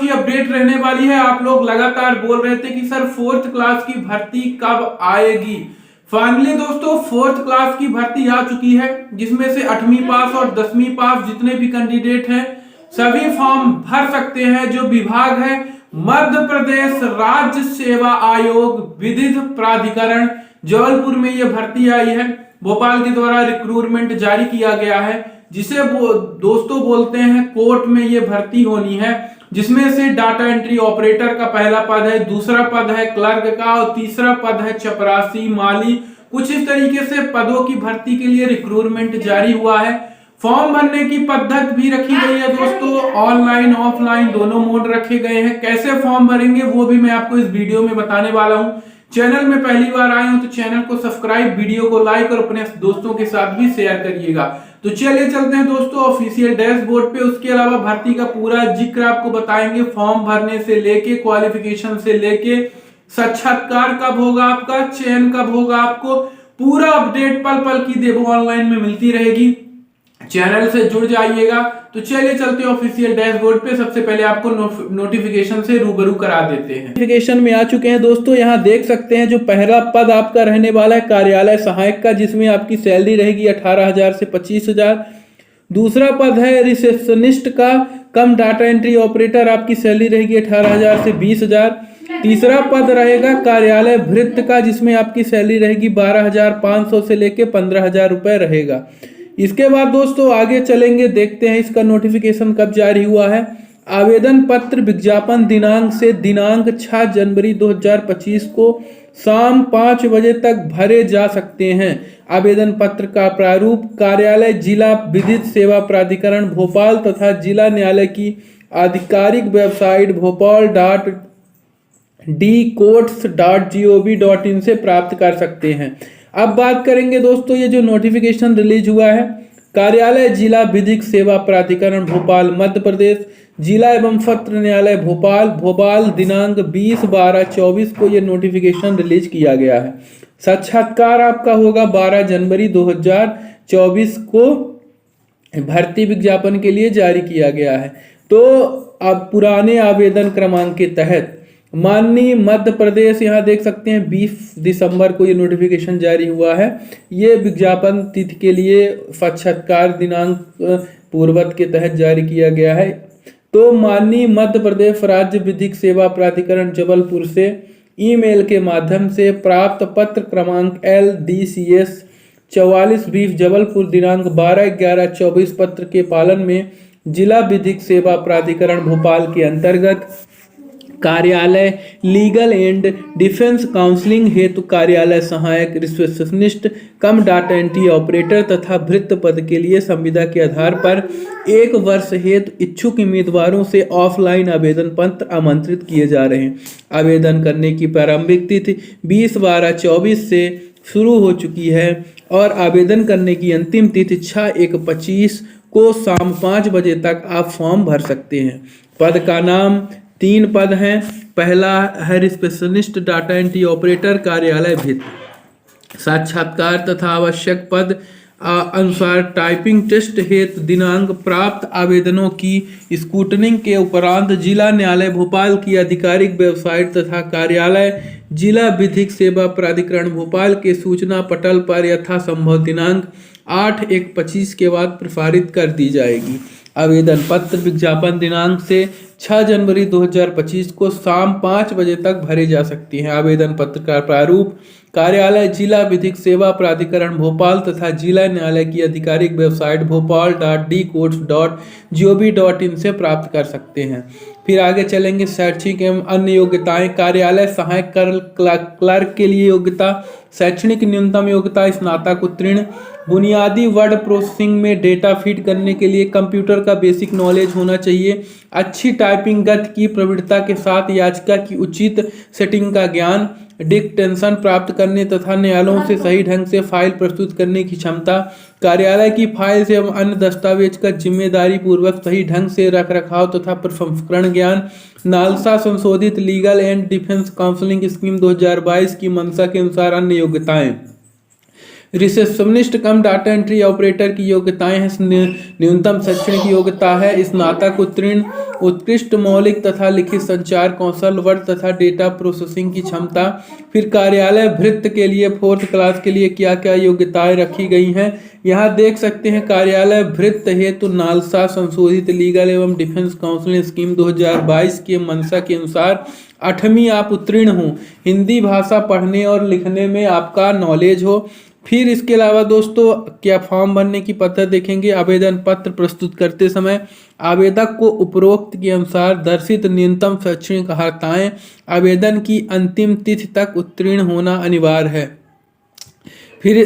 की अपडेट रहने वाली है। आप लोग लगातार बोल रहे थे कि सर फोर्थ क्लास की भर्ती कब आएगी। फाइनली दोस्तों फोर्थ क्लास की भर्ती आ चुकी है, जिसमें से 8वीं पास और 10वीं पास जितने भी कैंडिडेट हैं सभी फॉर्म भर सकते हैं। जो विभाग है मध्य प्रदेश राज्य सेवा आयोग विधिक प्राधिकरण जबलपुर में यह भर्ती आई है। भोपाल के द्वारा रिक्रूटमेंट जारी किया गया है, जिसे वो दोस्तों बोलते हैं कोर्ट में ये भर्ती होनी है, जिसमें से डाटा एंट्री ऑपरेटर का पहला पद है, दूसरा पद है क्लर्क का और तीसरा पद है चपरासी माली। कुछ इस तरीके से पदों की भर्ती के लिए रिक्रूटमेंट जारी हुआ है। फॉर्म भरने की पद्धति भी रखी गई है दोस्तों, ऑनलाइन ऑफलाइन दोनों मोड रखे गए हैं। कैसे फॉर्म भरेंगे वो भी मैं आपको इस वीडियो में बताने वाला हूं। चैनल में पहली बार आए हो तो चैनल को सब्सक्राइब, वीडियो को लाइक और अपने दोस्तों के साथ भी शेयर करिएगा। तो चलिए चलते हैं दोस्तों ऑफिशियल डैशबोर्ड पे। उसके अलावा भर्ती का पूरा जिक्र आपको बताएंगे, फॉर्म भरने से लेके क्वालिफिकेशन से लेके साक्षात्कार कब होगा, आपका चयन कब होगा, आपको पूरा अपडेट पल पल की देवो ऑनलाइन में मिलती रहेगी। चैनल से जुड़ जाइएगा। तो चलिए चलते हैं ऑफिशियल डैशबोर्ड पे। सबसे पहले आपको नोटिफिकेशन से रूबरू करा देते हैं। नोटिफिकेशन में आ चुके हैं दोस्तों, यहाँ देख सकते हैं जो पहला पद आपका रहने वाला है कार्यालय सहायक का, जिसमें आपकी सैलरी रहेगी 18,000 से 25,000। दूसरा पद है रिसेप्शनिस्ट का कम डाटा एंट्री ऑपरेटर, आपकी सैलरी रहेगी 18,000 से 20,000। तीसरा पद रहेगा कार्यालय भृत्य का, जिसमें आपकी सैलरी रहेगी 12,500 से लेके 15,000 रुपए रहेगा। इसके बाद दोस्तों आगे चलेंगे, देखते हैं इसका नोटिफिकेशन कब जारी हुआ है। आवेदन पत्र विज्ञापन दिनांक से दिनांक 6 जनवरी 2025 को शाम 5 बजे तक भरे जा सकते हैं। आवेदन पत्र का प्रारूप कार्यालय जिला विधिक सेवा प्राधिकरण भोपाल तथा जिला न्यायालय की आधिकारिक वेबसाइट भोपाल.dcourts.gov.in से प्राप्त कर सकते हैं। अब बात करेंगे दोस्तों, ये जो नोटिफिकेशन रिलीज हुआ है कार्यालय जिला विधिक सेवा प्राधिकरण भोपाल मध्य प्रदेश, जिला एवं सत्र न्यायालय भोपाल भोपाल दिनांक 20/12/24 को ये नोटिफिकेशन रिलीज किया गया है। साक्षात्कार आपका होगा 12 जनवरी 2024 को भर्ती विज्ञापन के लिए जारी किया गया है। तो अब पुराने आवेदन क्रमांक के तहत माननीय मध्य प्रदेश, यहाँ देख सकते हैं 20 दिसंबर को ये नोटिफिकेशन जारी हुआ है। ये विज्ञापन तिथि के लिए साक्षात्कार दिनांक पूर्वत के तहत जारी किया गया है। तो माननीय मध्य प्रदेश राज्य विधिक सेवा प्राधिकरण जबलपुर से ईमेल के माध्यम से प्राप्त पत्र क्रमांक LDCS 4420 जबलपुर दिनांक 12/11/24 पत्र के पालन में जिला विधिक सेवा प्राधिकरण भोपाल के अंतर्गत कार्यालय लीगल एंड डिफेंस काउंसलिंग हेतु कार्यालय सहायक रिसेप्शनिस्ट कम डाटा एंट्री ऑपरेटर तथा भृत्य पद के लिए संविदा के आधार पर 1 वर्ष हेतु इच्छुक उम्मीदवारों से ऑफलाइन आवेदन पत्र आमंत्रित किए जा रहे हैं। आवेदन करने की प्रारंभिक तिथि 20/12/24 से शुरू हो चुकी है और आवेदन करने की अंतिम तिथि 6/1/25 को शाम 5 बजे तक आप फॉर्म भर सकते हैं। पद का नाम 3 पद हैं। पहला है रिसेप्शनिस्ट डाटा एंट्री ऑपरेटर कार्यालय भृत्य। साक्षात्कार तथा आवश्यक पद अनुसार टाइपिंग टेस्ट हेतु दिनांक प्राप्त आवेदनों की स्क्रूटनिंग के उपरांत जिला न्यायालय भोपाल की आधिकारिक वेबसाइट तथा कार्यालय जिला विधिक सेवा प्राधिकरण भोपाल के सूचना पटल पर यथासंभव दिनांक 8/1/25 के बाद प्रसारित कर दी जाएगी। आवेदन पत्र विज्ञापन दिनांक से 6 जनवरी 2025 को शाम 5 बजे तक भरे जा सकती हैं। आवेदन पत्र का प्रारूप कार्यालय जिला विधिक सेवा प्राधिकरण भोपाल तथा जिला न्यायालय की आधिकारिक वेबसाइट भोपाल.dcourts.gov.in से प्राप्त कर सकते हैं। फिर आगे चलेंगे, शैक्षिक एवं अन्य योग्यताएं। कार्यालय सहायक क्लर्क के लिए योग्यता शैक्षणिक न्यूनतम योग्यता स्नातक उत्तीर्ण। बुनियादी वर्ड प्रोसेसिंग में डेटा फीड करने के लिए कंप्यूटर का बेसिक नॉलेज होना चाहिए। अच्छी टाइपिंग गति की प्रवृत्ता के साथ याचिका की उचित सेटिंग का ज्ञान, डिक्टेशन प्राप्त करने तथा न्यायालयों से सही ढंग से फाइल प्रस्तुत करने की क्षमता, कार्यालय की फाइल से एवं अन्य दस्तावेज का जिम्मेदारी पूर्वक सही ढंग से रख रखाव तथा प्रसंस्करण ज्ञान, नालसा संशोधित legal and defence counselling scheme 2022 की मंशा के अनुसार अन्य योग्यताएं। रिसेप्शनिस्ट कम डाटा एंट्री ऑपरेटर की योग्यताएं हैं। न्यूनतम शैक्षणिक योग्यता है स्नातक उत्तीर्ण। उत्कृष्ट मौलिक तथा लिखित संचार कौशल, वर्ड तथा डेटा प्रोसेसिंग की क्षमता। फिर कार्यालय भृत्य के लिए 4th क्लास के लिए क्या क्या योग्यताएं रखी गई हैं, यहाँ देख सकते हैं। कार्यालय भृत्य हेतु नालसा संशोधित लीगल एवं डिफेंस काउंसिल स्कीम 2022 के मंशा के अनुसार 8वीं आप उत्तीर्ण हो, हिंदी भाषा पढ़ने और लिखने में आपका नॉलेज हो। फिर इसके अलावा दोस्तों क्या फॉर्म भरने की पद्धति देखेंगे। आवेदन पत्र प्रस्तुत करते समय आवेदक को उपरोक्त के अनुसार दर्शित न्यूनतम शैक्षणिक अर्हताएं आवेदन की अंतिम तिथि तक उत्तीर्ण होना अनिवार्य है। फिर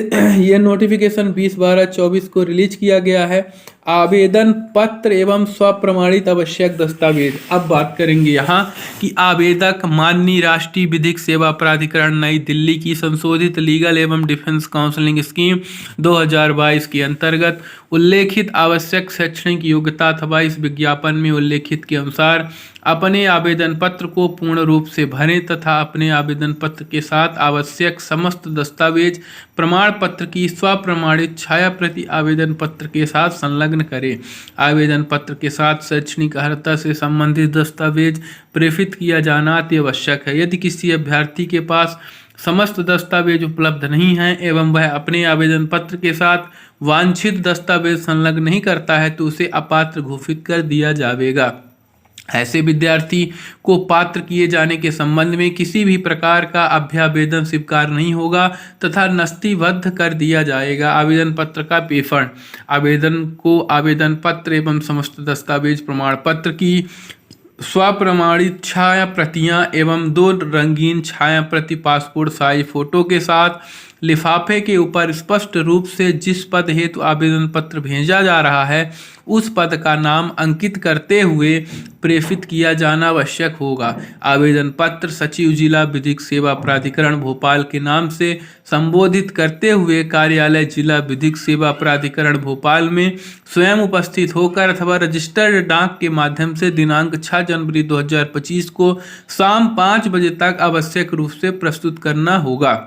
यह नोटिफिकेशन 20/12/24 को रिलीज किया गया है। आवेदन पत्र एवं स्वप्रमाणित आवश्यक दस्तावेज। अब बात करेंगे यहाँ कि आवेदक माननीय राष्ट्रीय विधिक सेवा प्राधिकरण नई दिल्ली की संशोधित लीगल एवं डिफेंस काउंसलिंग स्कीम 2022 के अंतर्गत उल्लेखित आवश्यक शैक्षणिक योग्यता अथवा इस विज्ञापन में उल्लेखित के अनुसार अपने आवेदन पत्र को पूर्ण रूप से भरें तथा अपने आवेदन पत्र के साथ आवश्यक समस्त दस्तावेज प्रमाण पत्र की स्वप्रमाणित छाया प्रति आवेदन पत्र के साथ संलग्न करें। आवेदन पत्र के साथ शैक्षणिक अर्हता से संबंधित दस्तावेज प्रेषित किया जाना अति आवश्यक है। यदि किसी अभ्यर्थी के पास समस्त दस्तावेज उपलब्ध नहीं हैं एवं वह अपने आवेदन पत्र के साथ वांछित दस्तावेज संलग्न नहीं करता है तो उसे अपात्र घोषित कर दिया जाएगा। ऐसे विद्यार्थी को पात्र किए जाने के संबंध में किसी भी प्रकार का अभ्यावेदन स्वीकार नहीं होगा तथा नस्तीबद्ध कर दिया जाएगा। आवेदन पत्र का पेफण। आवेदन को आवेदन पत्र एवं समस्त दस्तावेज प्रमाण पत्र की स्वप्रमाणित छाया प्रतियां एवं 2 रंगीन छाया प्रति पासपोर्ट साइज फोटो के साथ लिफाफे के ऊपर स्पष्ट रूप से जिस पद हेतु आवेदन पत्र भेजा जा रहा है उस पद का नाम अंकित करते हुए प्रेषित किया जाना आवश्यक होगा। आवेदन पत्र सचिव जिला विधिक सेवा प्राधिकरण भोपाल के नाम से संबोधित करते हुए कार्यालय जिला विधिक सेवा प्राधिकरण भोपाल में स्वयं उपस्थित होकर अथवा रजिस्टर्ड डाक के माध्यम से दिनांक 6 जनवरी 2025 को शाम 5 बजे तक आवश्यक रूप से प्रस्तुत करना होगा।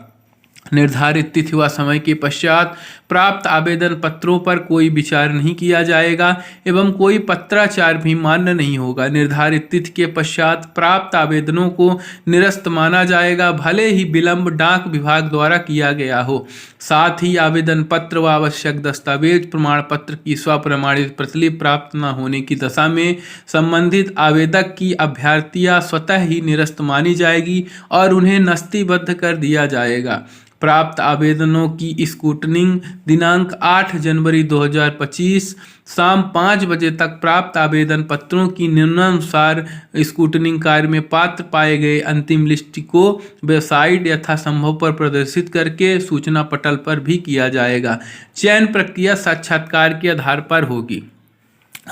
निर्धारित तिथि व समय के पश्चात प्राप्त आवेदन पत्रों पर कोई विचार नहीं किया जाएगा एवं कोई पत्राचार भी मान्य नहीं होगा। निर्धारित तिथि के पश्चात प्राप्त आवेदनों को निरस्त माना जाएगा, भले ही विलंब डाक विभाग द्वारा किया गया हो। साथ ही आवेदन पत्र व आवश्यक दस्तावेज प्रमाण पत्र की स्वप्रमाणित प्रति प्राप्त न होने की दशा में संबंधित आवेदक की अभ्यर्थियां स्वतः ही निरस्त मानी जाएगी और उन्हें नस्तीबद्ध कर दिया जाएगा। प्राप्त आवेदनों की स्क्रूटनिंग दिनांक 8 जनवरी 2025 शाम 5 बजे तक प्राप्त आवेदन पत्रों की निम्नानुसार स्क्रूटनिंग कार्य में पात्र पाए गए अंतिम लिस्ट को वेबसाइट यथासंभव पर प्रदर्शित करके सूचना पटल पर भी किया जाएगा। चयन प्रक्रिया साक्षात्कार के आधार पर होगी।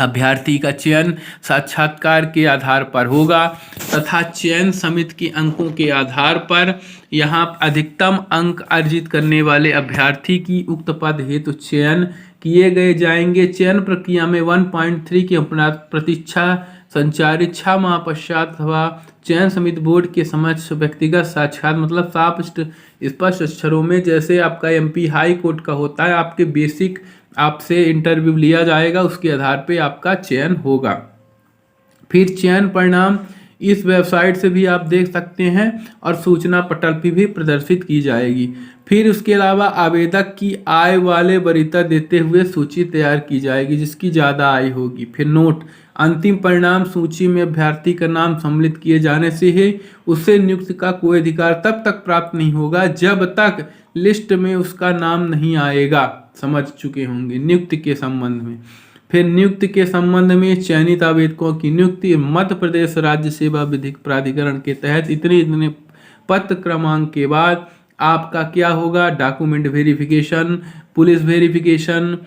अभ्यर्थी का चयन साक्षात्कार के आधार पर होगा तथा चयन समिति के अंकों के आधार पर यहाँ अधिकतम अंक अर्जित करने वाले अभ्यर्थी की उक्त पद हेतु चयन किए गए जाएंगे। चयन प्रक्रिया में 1.3 की प्रतीक्षा संचारित 6 माह पश्चात अथवा चयन समिति बोर्ड के समक्ष व्यक्तिगत साक्षात मतलब साफ स्पष्ट अक्षरों में जैसे आपका MP हाई कोर्ट का होता है, आपके बेसिक आपसे इंटरव्यू लिया जाएगा, उसके आधार पे आपका चयन होगा। फिर चयन परिणाम इस वेबसाइट से भी आप देख सकते हैं और सूचना पटल पर भी प्रदर्शित की जाएगी। फिर उसके अलावा आवेदक की आय वाले वरीयता देते हुए सूची तैयार की जाएगी जिसकी ज़्यादा आय होगी। फिर नोट, अंतिम परिणाम सूची में अभ्यर्थी का नाम सम्मिलित किए जाने से ही उसे नियुक्ति का कोई अधिकार तब तक प्राप्त नहीं होगा जब तक लिस्ट में उसका नाम नहीं आएगा। समझ चुके होंगे नियुक्ति के संबंध में। फिर नियुक्ति के संबंध में चयनित आवेदकों की नियुक्ति मध्य प्रदेश राज्य सेवा विधिक प्राधिकरण के तहत इतने पत्र क्रमांक के बाद आपका क्या होगा, डॉक्यूमेंट वेरिफिकेशन, पुलिस वेरिफिकेशन,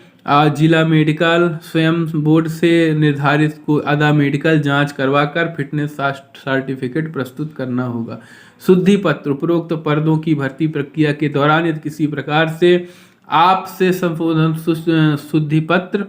जिला मेडिकल, स्वयं बोर्ड से निर्धारित को आधा मेडिकल जांच करवाकर फिटनेस सर्टिफिकेट प्रस्तुत करना होगा। शुद्धि पत्र, उपरोक्त पदों की भर्ती प्रक्रिया के दौरान यदि किसी प्रकार से आपसे संशोधन शुद्धि पत्र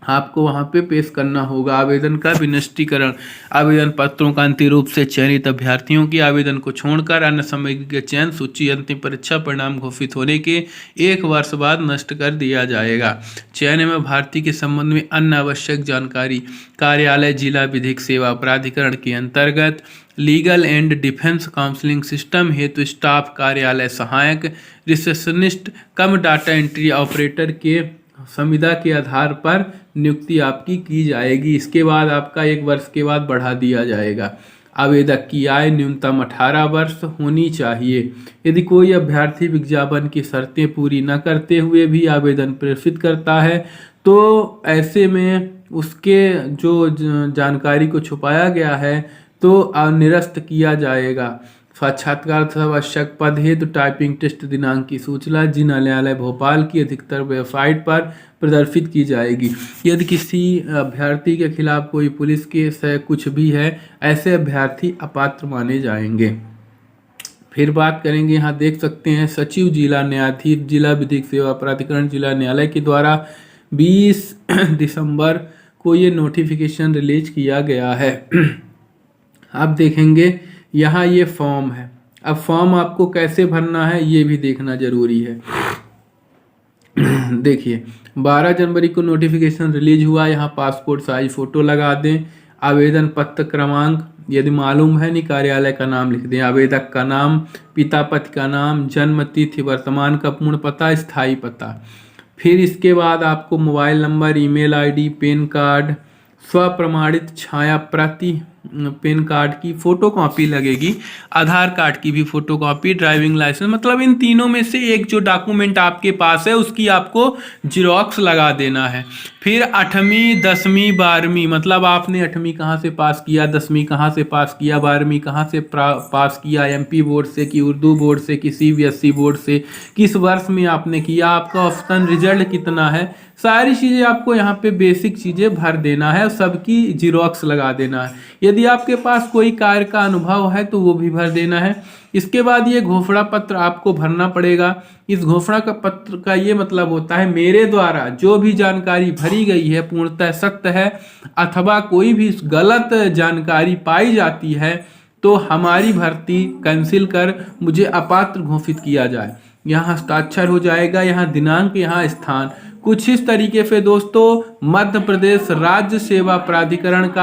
आपको वहाँ पे पेश करना होगा। आवेदन का विनिष्टीकरण, आवेदन पत्रों का अंतिम रूप से चयनित अभ्यर्थियों की आवेदन को छोड़कर अन्य सामग्री के चयन सूची अंतिम परीक्षा परिणाम घोषित होने के 1 वर्ष बाद नष्ट कर दिया जाएगा। चयन एवं अभ्यर्थी के संबंध में अन्य आवश्यक जानकारी कार्यालय जिला विधिक सेवा प्राधिकरण के अंतर्गत legal and defence counselling system हेतु स्टाफ कार्यालय सहायक रिसेप्शनिस्ट कम डाटा एंट्री ऑपरेटर के संविदा के आधार पर नियुक्ति आपकी की जाएगी। इसके बाद आपका 1 वर्ष के बाद बढ़ा दिया जाएगा। आवेदक की आय न्यूनतम 18 वर्ष होनी चाहिए। यदि कोई अभ्यर्थी विज्ञापन की शर्तें पूरी न करते हुए भी आवेदन प्रेषित करता है तो ऐसे में उसके जो जानकारी को छुपाया गया है तो निरस्त किया जाएगा। साक्षात्कार आवश्यक पद हेतु टाइपिंग टेस्ट दिनांक की सूचना जिला न्यायालय भोपाल की अधिकतर वेबसाइट पर प्रदर्शित की जाएगी। यदि किसी अभ्यर्थी के खिलाफ कोई पुलिस केस है, कुछ भी है, ऐसे अभ्यर्थी अपात्र माने जाएंगे। फिर बात करेंगे, यहाँ देख सकते हैं सचिव जिला न्यायाधीश जिला विधिक सेवा प्राधिकरण जिला न्यायालय के द्वारा 20 दिसंबर को ये नोटिफिकेशन रिलीज किया गया है। अब देखेंगे यहाँ ये फॉर्म है। अब फॉर्म आपको कैसे भरना है ये भी देखना जरूरी है। देखिए 12 जनवरी को नोटिफिकेशन रिलीज हुआ। यहाँ पासपोर्ट साइज फोटो लगा दें। आवेदन पत्र क्रमांक यदि मालूम है नहीं, कार्यालय का नाम लिख दें। आवेदक का नाम, पिता पति का नाम, जन्म तिथि, वर्तमान का पूर्ण पता, स्थायी पता। फिर इसके बाद आपको mobile number, email ID, PAN card, स्वप्रमाणित छाया प्रति पैन कार्ड की फोटो कॉपी लगेगी, आधार कार्ड की भी फोटो कॉपी, ड्राइविंग लाइसेंस, मतलब इन तीनों में से एक जो डॉक्यूमेंट आपके पास है उसकी आपको जिरोक्स लगा देना है। फिर 8वीं 10वीं 12वीं, मतलब आपने 8वीं कहाँ से पास किया, 10वीं कहाँ से पास किया, 12वीं कहाँ से पास किया, MP बोर्ड से कि उर्दू बोर्ड से कि CBSE बोर्ड से, किस वर्ष में आपने किया, आपका औसतन रिजल्ट कितना है, सारी चीज़ें आपको यहाँ पे बेसिक चीज़ें भर देना है, सबकी जिरोक्स लगा देना है। यदि आपके पास कोई कार्य का अनुभव है तो वो भी भर देना है। इसके बाद ये घोषणा पत्र आपको भरना पड़ेगा। इस घोषणा का पत्र का ये मतलब होता है मेरे द्वारा जो भी जानकारी भरी गई है पूर्णतः सत्य है, अथवा कोई भी गलत जानकारी पाई जाती है तो हमारी भर्ती कैंसिल कर मुझे अपात्र घोषित किया जाए। यहाँ हस्ताक्षर हो जाएगा, यहाँ दिनांक, यहाँ स्थान। कुछ इस तरीके से दोस्तों मध्य प्रदेश राज्य सेवा प्राधिकरण का